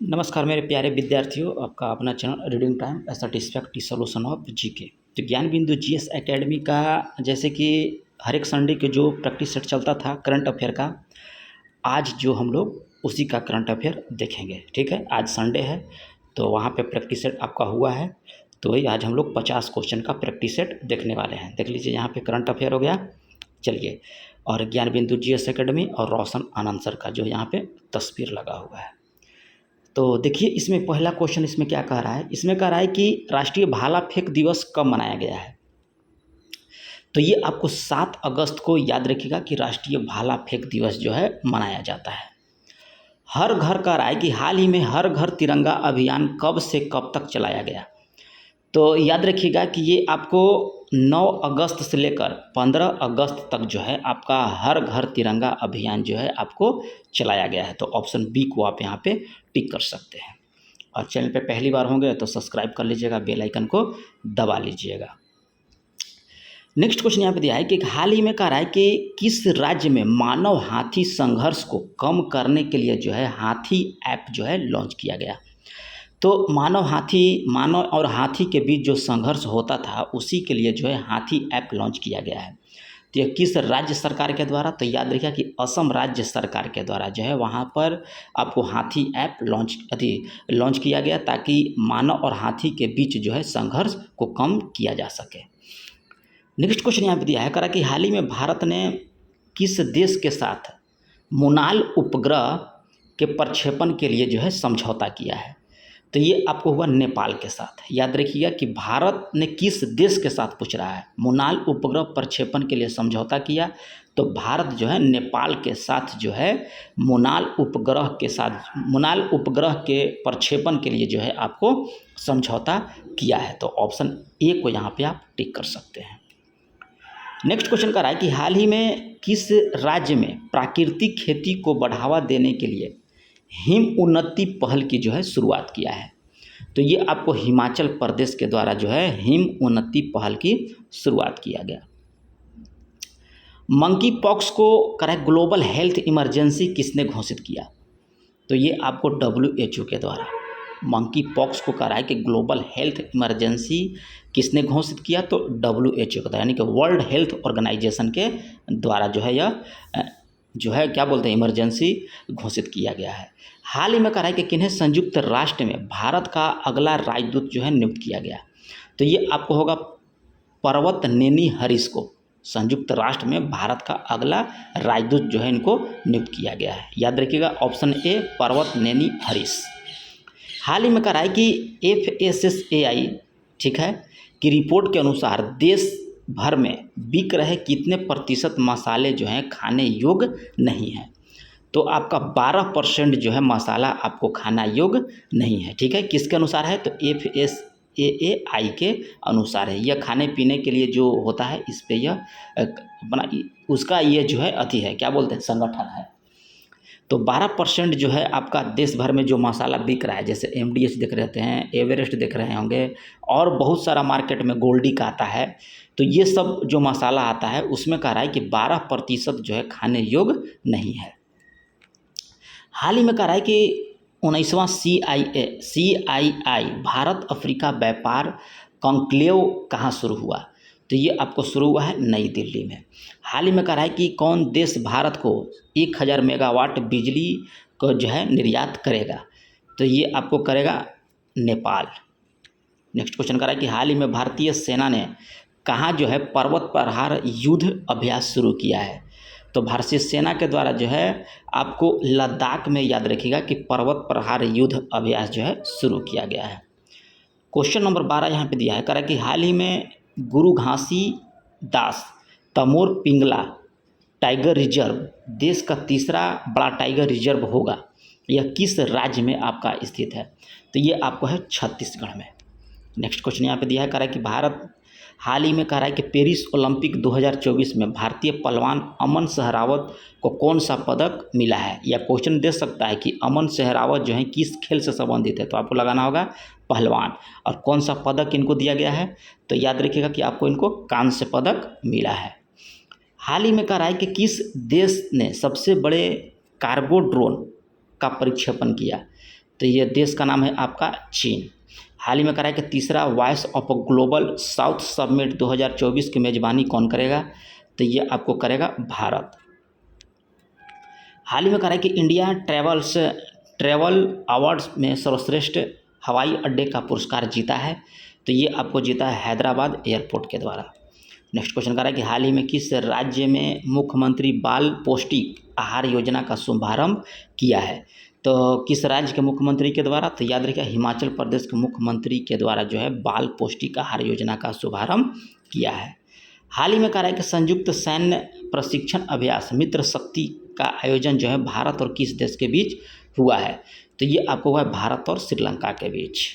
नमस्कार मेरे प्यारे विद्यार्थियों, आपका अपना channel reading time A satisfactory solution of GK. तो ज्ञान बिंदु जीएस एकेडमी का जैसे कि हर एक संडे के जो प्रैक्टिस सेट चलता था करंट अफेयर का, आज जो हम लोग उसी का करंट अफेयर देखेंगे। ठीक है, आज संडे है तो वहाँ पे प्रैक्टिस सेट आपका हुआ है, तो वही आज हम लोग 50 क्वेश्चन का प्रैक्टिस सेट देखने वाले हैं। देख लीजिए, यहाँ पे करंट अफेयर हो गया। चलिए, और ज्ञान बिंदु जीएस एकेडमी और रोशन आनंद सर का जो यहाँ पे तस्वीर लगा हुआ है। तो देखिए, इसमें पहला क्वेश्चन इसमें क्या कह रहा है, इसमें कह रहा है कि राष्ट्रीय भाला फेंक दिवस कब मनाया गया है। तो ये आपको 7 अगस्त को याद रखिएगा कि राष्ट्रीय भाला फेंक दिवस जो है मनाया जाता है। हर घर कह रहा है कि हाल ही में हर घर तिरंगा अभियान कब से कब तक चलाया गया। तो याद रखिएगा कि ये आपको 9 अगस्त से लेकर 15 अगस्त तक जो है आपका हर घर तिरंगा अभियान जो है आपको चलाया गया है। तो ऑप्शन बी को आप यहाँ पे टिक कर सकते हैं। और चैनल पे पहली बार होंगे तो सब्सक्राइब कर लीजिएगा, बेल आइकन को दबा लीजिएगा। नेक्स्ट क्वेश्चन यहाँ पे दिया है कि हाल ही में कह रहा है कि किस राज्य में मानव हाथी संघर्ष को कम करने के लिए जो है हाथी ऐप जो है लॉन्च किया गया। तो मानव और हाथी के बीच जो संघर्ष होता था उसी के लिए जो है हाथी ऐप लॉन्च किया गया है। तो यह किस राज्य सरकार के द्वारा, तो याद रखिएगा कि असम राज्य सरकार के द्वारा जो है वहाँ पर आपको हाथी ऐप लॉन्च किया गया, ताकि मानव और हाथी के बीच जो है संघर्ष को कम किया जा सके। नेक्स्ट क्वेश्चन यहाँ पे दिया है, करा कि हाल ही में भारत ने किस देश के साथ मोनाल उपग्रह के प्रक्षेपण के लिए जो है समझौता किया है। तो ये आपको हुआ नेपाल के साथ। याद रखिएगा कि भारत ने किस देश के साथ पूछ रहा है, मोनाल उपग्रह प्रक्षेपण के लिए समझौता किया। तो भारत जो है नेपाल के साथ जो है मोनाल उपग्रह के प्रक्षेपण के लिए जो है आपको समझौता किया है। तो ऑप्शन ए को यहाँ पे आप टिक कर सकते हैं। नेक्स्ट क्वेश्चन का रहा है कि हाल ही में किस राज्य में प्राकृतिक खेती को बढ़ावा देने के लिए हिम उन्नति पहल की जो है शुरुआत किया है। तो ये आपको हिमाचल प्रदेश के द्वारा जो है हिम उन्नति पहल की शुरुआत किया गया। मंकी पॉक्स को करा ग्लोबल हेल्थ इमरजेंसी किसने घोषित किया। तो ये आपको WHO के द्वारा मंकी पॉक्स को करा है कि ग्लोबल हेल्थ इमरजेंसी किसने घोषित किया। तो WHO के द्वारा, यानी कि वर्ल्ड हेल्थ ऑर्गेनाइजेशन के द्वारा जो है यह जो है क्या बोलते हैं इमरजेंसी घोषित किया गया है। हाल ही में कहा है कि किन्हें संयुक्त राष्ट्र में भारत का अगला राजदूत जो है नियुक्त किया गया। तो ये आपको होगा पर्वत नेनी हरीश को संयुक्त राष्ट्र में भारत का अगला राजदूत जो है इनको नियुक्त किया गया है। याद रखिएगा ऑप्शन ए पर्वत नेनी हरीश। हाल ही में कहा है कि FSSAI ठीक है की रिपोर्ट के अनुसार देश भर में बिक रहे कितने प्रतिशत मसाले जो हैं खाने योग्य नहीं है। तो आपका 12% जो है मसाला आपको खाना योग्य नहीं है। ठीक है, किसके अनुसार है, तो FSSAI के अनुसार है। यह खाने पीने के लिए जो होता है इस पे यह अपना उसका ये जो है है क्या बोलते हैं संगठन है। तो 12% जो है आपका देश भर में जो मसाला बिक रहा है, जैसे MDH देख रहे हैं, एवरेस्ट देख रहे होंगे, और बहुत सारा मार्केट में गोल्डी का आता है। तो ये सब जो मसाला आता है उसमें कह रहा है कि 12% जो है खाने योग्य नहीं है। हाल ही में कह रहा है कि 19वां CII भारत अफ्रीका व्यापार कॉन्क्लेव कहाँ शुरू हुआ। तो ये आपको शुरू हुआ है नई दिल्ली में। हाल ही में कह रहा है कि कौन देश भारत को 1000 मेगावाट बिजली को जो है निर्यात करेगा। तो ये आपको करेगा नेपाल। नेक्स्ट क्वेश्चन कह रहा है कि हाल ही में भारतीय सेना ने कहाँ जो है पर्वत प्रहार युद्ध अभ्यास शुरू किया है। तो भारतीय सेना के द्वारा जो है आपको लद्दाख में, याद रखिएगा कि पर्वत प्रहार युद्ध अभ्यास जो है शुरू किया गया है। क्वेश्चन नंबर 12 यहाँ पे दिया है, कह रहा है कि हाल ही में गुरु घासीदास तमोर पिंगला टाइगर रिजर्व देश का तीसरा बड़ा टाइगर रिजर्व होगा। यह किस राज्य में आपका स्थित है। तो ये आपको है छत्तीसगढ़ में। नेक्स्ट क्वेश्चन यहाँ पे दिया है, कह रहा है कि भारत हाल ही में कह रहा है कि पेरिस ओलंपिक 2024 में भारतीय पहलवान अमन सहरावत को कौन सा पदक मिला है। या क्वेश्चन दे सकता है कि अमन सहरावत जो है किस खेल से संबंधित है। तो आपको लगाना होगा पहलवान, और कौन सा पदक इनको दिया गया है। तो याद रखिएगा कि आपको इनको कांस्य पदक मिला है। हाल ही में कह रहा है कि किस देश ने सबसे बड़े कार्गो ड्रोन का प्रक्षेपण किया। तो ये देश का नाम है आपका चीन। हाल ही में कराया कि तीसरा voice of global south summit 2024 की मेजबानी कौन करेगा, तो ये आपको करेगा भारत। हाल ही में कराया कि इंडिया ट्रैवल अवार्ड्स में सर्वश्रेष्ठ हवाई अड्डे का पुरस्कार जीता है, तो ये आपको जीता है हैदराबाद एयरपोर्ट के द्वारा। नेक्स्ट क्वेश्चन करा कि हाल ही में किस राज्य में मुख्यमंत्री बाल पौष्टिक आहार योजना का शुभारंभ किया है, तो किस राज्य के मुख्यमंत्री के द्वारा, तो याद रखिए हिमाचल प्रदेश के मुख्यमंत्री के द्वारा जो है बाल पौष्टिक आहार योजना का शुभारंभ किया है। हाल ही में कहा है कि संयुक्त सैन्य प्रशिक्षण अभ्यास मित्र शक्ति का आयोजन जो है भारत और किस देश के बीच हुआ है, तो ये आपको हुआ है भारत और श्रीलंका के बीच।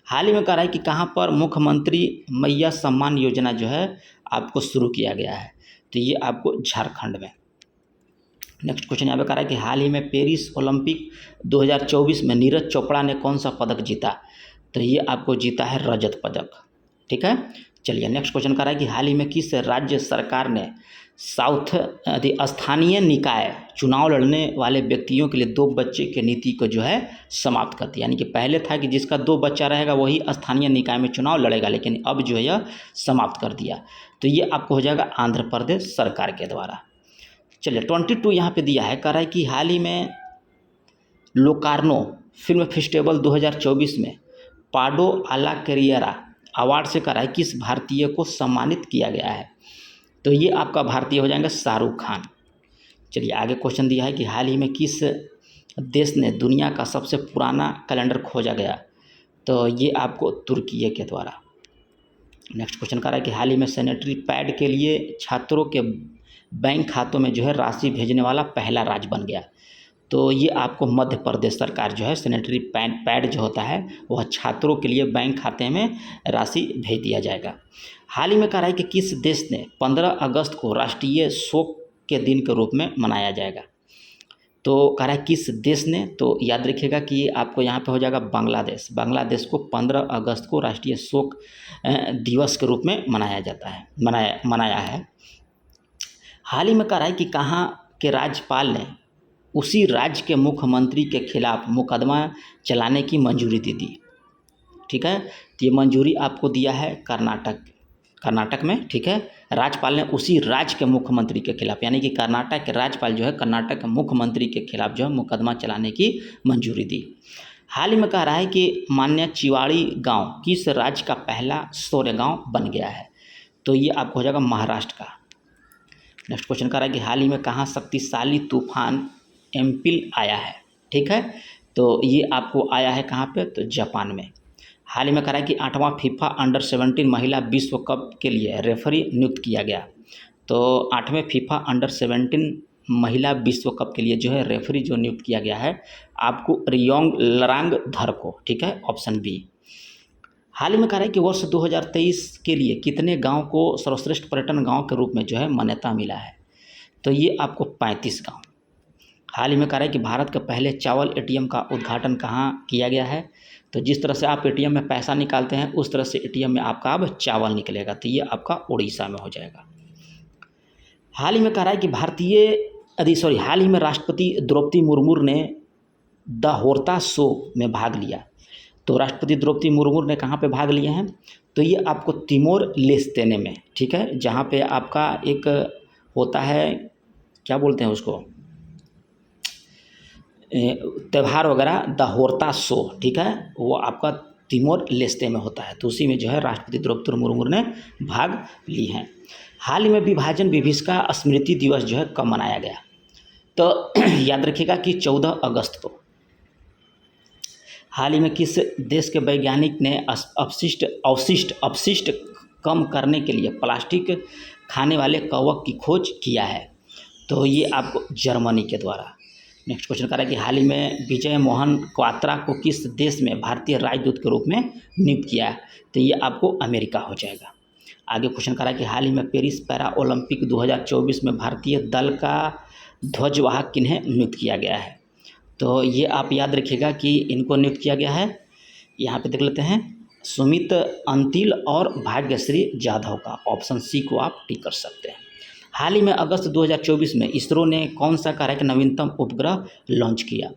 हाल ही में कहा है कि कहाँ पर मुख्यमंत्री मैया सम्मान योजना जो है आपको शुरू किया गया है, तो ये आपको झारखंड में। नेक्स्ट क्वेश्चन यहाँ पे कह रहा है कि हाल ही में पेरिस ओलंपिक 2024 में नीरज चोपड़ा ने कौन सा पदक जीता, तो ये आपको जीता है रजत पदक। ठीक है, चलिए नेक्स्ट क्वेश्चन कह रहा है कि हाल ही में किस राज्य सरकार ने स्थानीय निकाय चुनाव लड़ने वाले व्यक्तियों के लिए 2 बच्चे के नीति को जो है समाप्त कर दिया। यानी कि पहले था कि जिसका 2 बच्चा रहेगा वही स्थानीय निकाय में चुनाव लड़ेगा, लेकिन अब जो है यह समाप्त कर दिया, तो ये आपको हो जाएगा आंध्र प्रदेश सरकार के द्वारा। चलिए 22 यहाँ पे दिया है, कह रहा है कि हाल ही में लोकार्नो फिल्म फेस्टिवल 2024 में पाडो आला कैरियरा अवार्ड से कह रहा है किस भारतीय को सम्मानित किया गया है, तो ये आपका भारतीय हो जाएंगे शाहरुख खान। चलिए आगे क्वेश्चन दिया है कि हाल ही में किस देश ने दुनिया का सबसे पुराना कैलेंडर खोजा गया, तो ये आपको तुर्की के द्वारा। नेक्स्ट क्वेश्चन कह रहा है कि हाल ही में सैनिटरी पैड के लिए छात्रों के बैंक खातों में जो है राशि भेजने वाला पहला राज्य बन गया, तो ये आपको मध्य प्रदेश सरकार जो है सैनिटरी पैड जो होता है वह छात्रों के लिए बैंक खाते में राशि भेज दिया जाएगा। हाल ही में कह रहा है कि किस देश ने 15 अगस्त को राष्ट्रीय शोक के दिन के रूप में मनाया जाएगा, तो कह रहा है किस देश ने, तो याद रखिएगा कि ये आपको यहाँ पे हो जाएगा बांग्लादेश। बांग्लादेश को 15 अगस्त को राष्ट्रीय शोक दिवस के रूप में मनाया जाता है, मनाया है। हाल ही में कह रहा है कि कहाँ के राज्यपाल ने उसी राज्य के मुख्यमंत्री के खिलाफ मुकदमा चलाने की मंजूरी दे दी। ठीक है, तो ये मंजूरी आपको दिया है कर्नाटक में। ठीक है, राज्यपाल ने उसी राज्य के मुख्यमंत्री के खिलाफ, यानी कि कर्नाटक के राज्यपाल जो है कर्नाटक के मुख्यमंत्री के खिलाफ जो है मुकदमा चलाने की मंजूरी दी। हाल ही में कह रहा है कि मान्य चिवाड़ी गांव किस राज्य का पहला सौर्य गांव बन गया है, तो ये आपको हो जाएगा महाराष्ट्र का। नेक्स्ट क्वेश्चन कह रहा है कि हाल ही में कहाँ शक्तिशाली तूफान एम्पिल आया है। ठीक है, तो ये आपको आया है कहाँ पे, तो जापान में। हाल ही में कह रहा है कि 8वां फीफा अंडर 17 महिला विश्व कप के लिए रेफरी नियुक्त किया गया, तो 8वें फीफा अंडर 17 महिला विश्व कप के लिए जो है रेफरी जो नियुक्त किया गया है आपको रियोंग लरांग धर को। ठीक है, ऑप्शन बी। हाल ही में कह रहा है कि वर्ष 2023 के लिए कितने गांव को सर्वश्रेष्ठ पर्यटन गांव के रूप में जो है मान्यता मिला है, तो ये आपको 35 गांव। हाल ही में कह रहा है कि भारत के पहले चावल एटीएम का उद्घाटन कहाँ किया गया है, तो जिस तरह से आप एटीएम में पैसा निकालते हैं उस तरह से एटीएम में आपका अब चावल निकलेगा, तो ये आपका उड़ीसा में हो जाएगा। हाल ही में कह रहा है कि हाल ही में राष्ट्रपति द्रौपदी मुर्मू ने द होर्ता शो में भाग लिया, तो राष्ट्रपति द्रौपदी मुर्मू ने कहाँ पे भाग लिए हैं, तो ये आपको तिमोर लेस्ते में। ठीक है, जहाँ पे आपका एक होता है क्या बोलते हैं उसको त्यौहार वगैरह, द होर्ता शो। ठीक है, वो आपका तिमोर लेस्ते में होता है, तो उसी में जो है राष्ट्रपति द्रौपदी मुर्मू ने भाग ली हैं। हाल ही में विभाजन विभीषिका स्मृति दिवस जो है कब मनाया गया, तो याद रखिएगा कि 14 अगस्त को। हाल ही में किस देश के वैज्ञानिक ने अपशिष्ट कम करने के लिए प्लास्टिक खाने वाले कवक की खोज किया है, तो ये आपको जर्मनी के द्वारा। नेक्स्ट क्वेश्चन कर रहा है कि हाल ही में विजय मोहन क्वात्रा को किस देश में भारतीय राजदूत के रूप में नियुक्त किया है, तो ये आपको अमेरिका हो जाएगा। आगे क्वेश्चन कर रहा है कि हाल ही में पेरिस पैरा ओलंपिक 2024 में भारतीय दल का ध्वजवाहक किन्हें नियुक्त किया गया है, तो ये आप याद रखिएगा कि इनको नियुक्त किया गया है, यहाँ पे देख लेते हैं, सुमित अंतिल और भाग्यश्री जाधव का। ऑप्शन सी को आप टिक कर सकते हैं। हाल ही में अगस्त 2024 में इसरो ने कौन सा कार्य नवीनतम उपग्रह लॉन्च किया,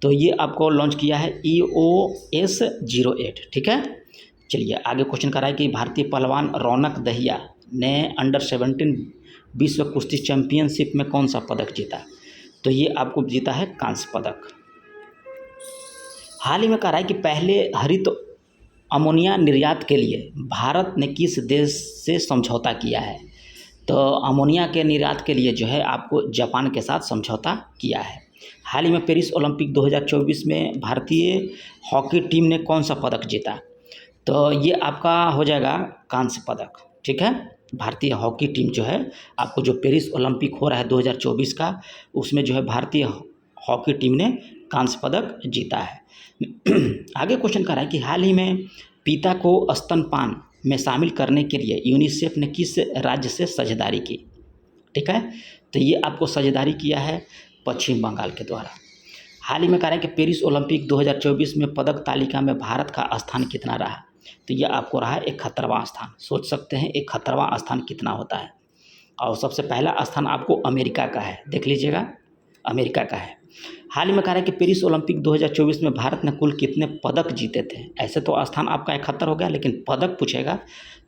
तो ये आपको लॉन्च किया है EOS 08, ठीक है। चलिए आगे क्वेश्चन कर रहा है कि भारतीय पहलवान रौनक दहिया ने अंडर-17 विश्व कुश्ती चैंपियनशिप में कौन सा पदक जीता? तो ये आपको जीता है कांस्य पदक। हाल ही में कह रहा है कि पहले हरित अमोनिया निर्यात के लिए भारत ने किस देश से समझौता किया है? तो अमोनिया के निर्यात के लिए जो है आपको जापान के साथ समझौता किया है। हाल ही में पेरिस ओलंपिक 2024 में भारतीय हॉकी टीम ने कौन सा पदक जीता? तो ये आपका हो जाएगा कांस्य पदक, ठीक है। भारतीय हॉकी टीम जो है आपको जो पेरिस ओलंपिक हो रहा है 2024 का, उसमें जो है भारतीय हॉकी टीम ने कांस्य पदक जीता है। आगे क्वेश्चन कर रहा है कि हाल ही में पिता को स्तनपान में शामिल करने के लिए यूनिसेफ ने किस राज्य से साझेदारी की? ठीक है, तो ये आपको साझेदारी किया है पश्चिम बंगाल के द्वारा। हाल ही में कह रहा है कि पेरिस ओलंपिक 2024 में पदक तालिका में भारत का स्थान कितना रहा? तो यह आपको रहा 71वां स्थान। सोच सकते हैं 71वां स्थान कितना होता है। और सबसे पहला स्थान आपको अमेरिका का है, देख लीजिएगा, अमेरिका का है। हाल ही में कह रहा है कि पेरिस ओलंपिक 2024 में भारत ने कुल कितने पदक जीते थे? ऐसे तो स्थान आपका 71 हो गया, लेकिन पदक पूछेगा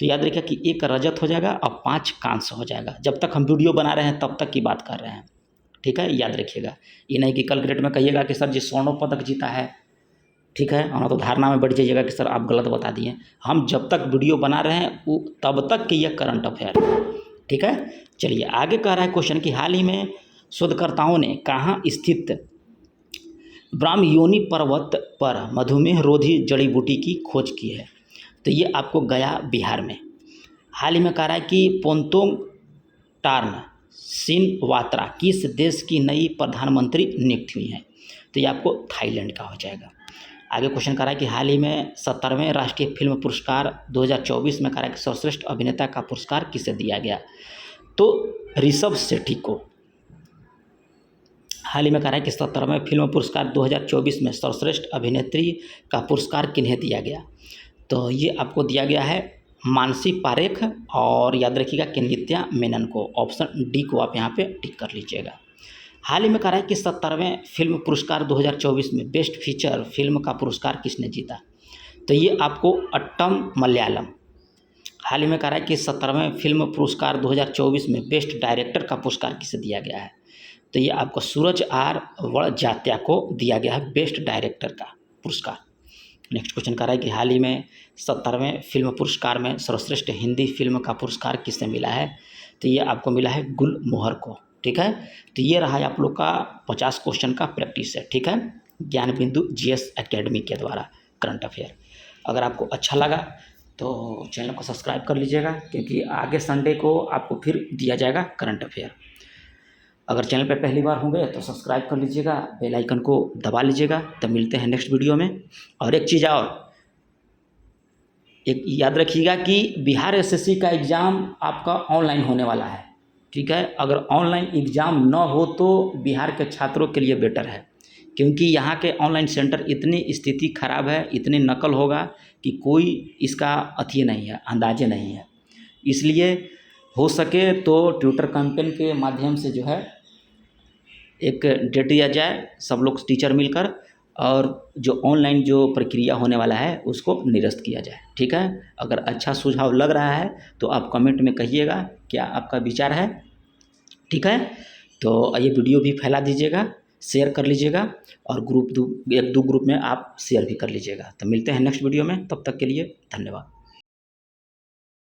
तो याद रखिएगा कि 1 रजत हो जाएगा और 5 कांस्य हो जाएगा। जब तक हम वीडियो बना रहे हैं तब तक की बात कर रहे हैं, ठीक है, याद रखिएगा। ये नहीं कि कल ग्रेड में कहिएगा कि सर जी स्वर्ण पदक जीता है, ठीक है, और तो धारणा में बढ़ जाइएगा कि सर आप गलत बता दिए। हम जब तक वीडियो बना रहे हैं वो तब तक कि यह करंट अफेयर, ठीक है। चलिए आगे कह रहा है क्वेश्चन कि हाल ही में शोधकर्ताओं ने कहाँ स्थित ब्राह्मयोनि पर्वत पर मधुमेह रोधी जड़ी बूटी की खोज की है? तो ये आपको गया बिहार में। हाल ही में कह रहा है कि पोंतोंग टार्न सिनवात्रा किस देश की नई प्रधानमंत्री नियुक्त हुई हैं? तो ये आपको थाईलैंड का हो जाएगा। आगे क्वेश्चन कर रहा है कि हाल ही में 70वें राष्ट्रीय फिल्म पुरस्कार 2024 में कह रहा है कि सर्वश्रेष्ठ अभिनेता का पुरस्कार किसे दिया गया? तो ऋषभ शेट्टी को। हाल ही में कह रहा है कि 70वें फिल्म पुरस्कार 2024 में सर्वश्रेष्ठ अभिनेत्री का पुरस्कार किन्हें दिया गया? तो ये आपको दिया गया है मानसी पारेख, और याद रखिएगा कि नित्या मेनन को। ऑप्शन डी को आप यहाँ पे टिक कर लीजिएगा। हाल ही में कह रहा है कि 70वें फिल्म पुरस्कार 2024 में बेस्ट फीचर फिल्म का पुरस्कार किसने जीता? तो ये आपको अट्टम मलयालम। हाल ही में कह रहा है कि 70वें फिल्म पुरस्कार 2024 में बेस्ट डायरेक्टर का पुरस्कार किसे दिया गया है? तो ये आपको सूरज आर वड़जात्या को दिया गया है बेस्ट डायरेक्टर का पुरस्कार। नेक्स्ट क्वेश्चन कर रहा है कि हाल ही में 70वें फिल्म पुरस्कार में सर्वश्रेष्ठ हिंदी फिल्म का पुरस्कार किसे मिला है? तो ये आपको मिला है गुलमोहर को, ठीक है। तो ये रहा है आप लोग का 50 क्वेश्चन का प्रैक्टिस है, ठीक है, ज्ञान बिंदु जीएस एकेडमी के द्वारा करंट अफेयर। अगर आपको अच्छा लगा तो चैनल को सब्सक्राइब कर लीजिएगा, क्योंकि आगे संडे को आपको फिर दिया जाएगा करंट अफेयर। अगर चैनल पर पहली बार होंगे तो सब्सक्राइब कर लीजिएगा, बेल आइकन को दबा लीजिएगा। तब मिलते हैं नेक्स्ट वीडियो में। और एक चीज़ और, एक याद रखिएगा कि बिहार एसएससी का एग्ज़ाम आपका ऑनलाइन होने वाला है, ठीक है। अगर ऑनलाइन एग्ज़ाम न हो तो बिहार के छात्रों के लिए बेटर है, क्योंकि यहाँ के ऑनलाइन सेंटर इतनी स्थिति खराब है, इतनी नकल होगा कि कोई इसका अथी नहीं है, अंदाजे नहीं है। इसलिए हो सके तो ट्विटर कैंपेन के माध्यम से जो है एक डेट दिया जाए, सब लोग टीचर मिलकर, और जो ऑनलाइन जो प्रक्रिया होने वाला है उसको निरस्त किया जाए, ठीक है। अगर अच्छा सुझाव लग रहा है तो आप कमेंट में कहिएगा क्या आपका विचार है, ठीक है। तो ये वीडियो भी फैला दीजिएगा, शेयर कर लीजिएगा, और एक दो ग्रुप में आप शेयर भी कर लीजिएगा। तो मिलते हैं नेक्स्ट वीडियो में, तब तक के लिए धन्यवाद।